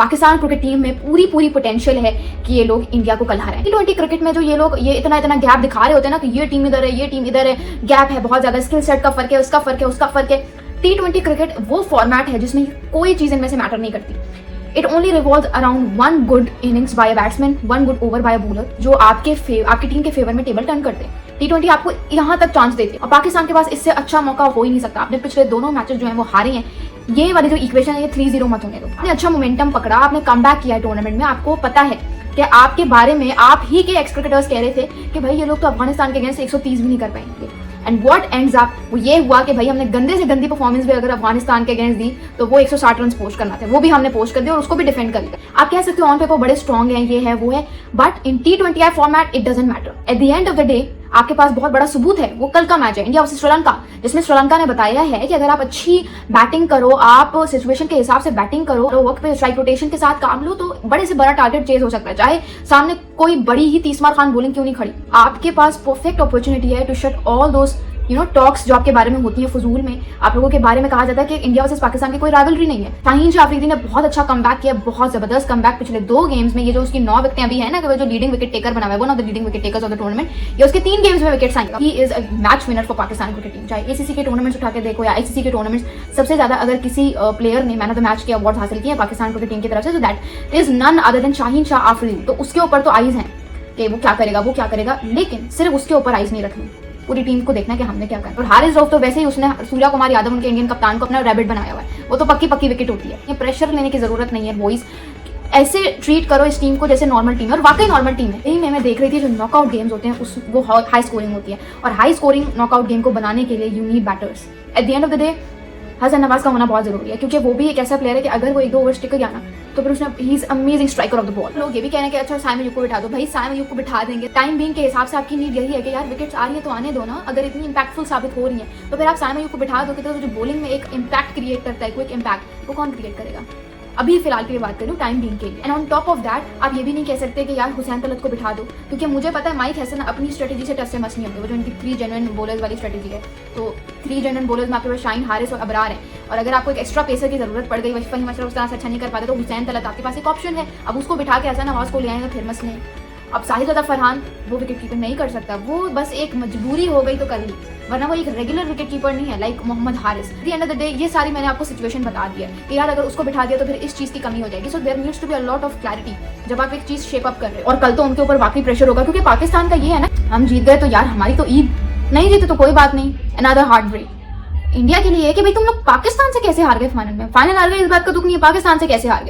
Pakistan cricket team में पूरी potential है कि ये लोग इंडिया को कल हराएं। T20 क्रिकेट में जो ये लोग ये इतना गैप दिखा रहे होते हैं ना कि ये टीम इधर है, ये टीम इधर है, गैप है बहुत ज्यादा, स्किल सेट का फर्क है, उसका फर्क है, उसका फर्क है। T20 क्रिकेट वो फॉर्मेट है जिसमें कोई चीज इनमें से मैटर नहीं करती। It only revolves around one good innings bye a batsman, one good over by a bowler, जो आपकी टीम के फेवर में टेबल टर्न करते हैं। T20 आपको यहाँ तक चांस देती है और पाकिस्तान के पास इससे अच्छा मौका हो ही नहीं सकता। आपने पिछले दोनों मैचेस जो हैं वो हारे हैं। ये वाली जो इक्वेशन है ये 3-0 मत होने दो। आपने अच्छा मोमेंटम पकड़ा, आपने कमबैक किया है टूर्नामेंट में। आपको पता है कि आपके बारे में आप ही के एक्स क्रिकेटर्स कह रहे थे कि भाई ये लोग तो अफगानिस्तान के अगेंस्ट 130 भी नहीं कर पाएंगे। एंड व्हाट एंड्स अप, वो ये हुआ कि भाई हमने गंदे से गंदी परफॉर्मेंस भी अगर अफगानिस्तान के अगेंस्ट दी तो वो 160 रन पोस्ट करना था, वो भी हमने पोस्ट कर दिया और उसको भी डिफेंड कर लिया। आप कह सकते हो ऑन पेपर बड़े स्ट्रॉन्ग हैं, ये है वो है, but in T20I format it doesn't matter. Eight the end of the day आपके पास बहुत बड़ा सबूत है। वो कल का मैच है इंडिया वर्सेस श्रीलंका, जिसमें श्रीलंका ने बताया है कि अगर आप अच्छी बैटिंग करो, आप सिचुएशन के हिसाब से बैटिंग करो, वक्त पे स्ट्राइक रोटेशन के साथ काम लो, तो बड़े से बड़ा टारगेट चेज हो सकता है, चाहे सामने कोई बड़ी ही तीसमार खान बॉलिंग क्यों नहीं खड़ी। आपके पास परफेक्ट अपॉर्चुनिटी है to shut all those talks जो आपके बारे में होती है फजूल में। आप लोगों के बारे में कहा जाता है कि इंडिया वर्सेस पाकिस्तान की कोई राइवलरी नहीं है। शाहीन शाह अफरीदी ने बहुत अच्छा कमबैक किया, बहुत जबरदस्त कमबैक पिछले 2 गेम्स में। ये जो उसकी 9 विकेटें अभी है ना, कि वो जो लीडिंग विकेट टेकर बना हुआ है, one of the leading wicket takers of the tournament, ये उसके 3 गेम्स में विकेट्स आएंगे। He is a match winner for Pakistan cricket team. चाहे ACC के टूर्नामेंट्स उठा के देखो या ICC के टूर्नामेंट्स, सबसे ज्यादा अगर किसी प्लेयर ने मैन ऑफ द मैच के अवार्ड हासिल किए पाकिस्तान क्रिकेट टीम की तरफ से, तो that is none other than Shaheen Shah Afridi. तो उसके ऊपर तो आइज हैं कि वो क्या करेगा, लेकिन सिर्फ उसके ऊपर आइज नहीं रखनी, पूरी टीम को देखना कि हमने क्या करना। और हारिस रऊफ तो वैसे ही उसने सूर्या कुमार यादव उनके इंडियन कप्तान को अपना रैबिट बनाया हुआ है, वो तो पक्की विकेट होती है। ये प्रेशर लेने की जरूरत नहीं है बॉयज, ऐसे ट्रीट करो इस टीम को जैसे नॉर्मल टीम है, और वाकई नॉर्मल टीम है। यही मैं देख रही थी, जो नॉकआउट गेम्स होते हैं वो हाई स्कोरिंग होती है, और हाई स्कोरिंग नॉकआउट गेम को बनाने के लिए you need batters. At the end of the day Hasan Nawaz का होना बहुत जरूरी है, क्योंकि वो भी एक ऐसा प्लेयर है कि अगर वो 1-2 ओवर्स टिक गया ना, तो फिर उसने he is amazing striker of the ball. लोग ये भी कह रहे हैं कि अच्छा साइम अयूब को बिठा दो। भाई साइम अयूब को बिठा देंगे, टाइम बीइंग के हिसाब से आपकी नीड यही है कि यार विकेट्स आ रही है तो आने दो ना। अगर इतनी इंपैक्टफुल साबित हो रही है तो फिर आप साइम अयूब को बिठा दो, तो जो बॉलिंग में एक इंपैक्ट क्रिएट करता है, क्विक इंपैक्ट, वो कौन क्रिएट करेगा? अभी फिलहाल की बात करूँ टाइम बीइंग के लिए। And on top of that आप ये भी नहीं कह सकते कि यार हुसैन तलत को बिठा दो, क्योंकि मुझे पता है माइक हैसन अपनी स्ट्रेटेजी से टच से मस नहीं होंगे। वो जो उनकी 3 जेन्युइन बॉलर्स वाली स्ट्रेटेजी है, तो 3 जेन्युइन बॉलर्स में आपके पास शाहीन, हारिस और अबरार है, और अगर आपको एक एक्स्ट्रा पेसर की जरूरत पड़ गई, वफीम अशरफ उस तरह से अच्छा नहीं कर पाते, तो हुसैन तलत आपके पास एक ऑप्शन है। अब उसको बिठा के हसन नवाज को ले आएंगे फिर मसले। अब साहिल अता फरहान वो विकेट कीपर नहीं कर सकता, वो बस एक मजबूरी हो गई तो कर ली, वरना वो एक रेगुलर विकेट कीपर नहीं है like Mohammad Haris. At the end of the day ये सारी मैंने आपको सिचुएशन बता दिया कि यार अगर उसको बिठा दिया तो फिर इस चीज की कमी हो जाएगी। So there needs to be a lot of clarity जब आप एक चीज शेप अप कर रहे हो। और कल तो उनके ऊपर वाकई प्रेशर होगा, क्योंकि पाकिस्तान का ये है ना, हम जीत गए तो यार हमारी तो ईद, नहीं जीते तो कोई बात नहीं, अनदर हार्ट ब्रेक। इंडिया के लिए है कि भाई तुम लोग पाकिस्तान से कैसे हार गए फाइनल में। फाइनल हार गए इस बात का दुख नहीं है, पाकिस्तान से कैसे हार गए।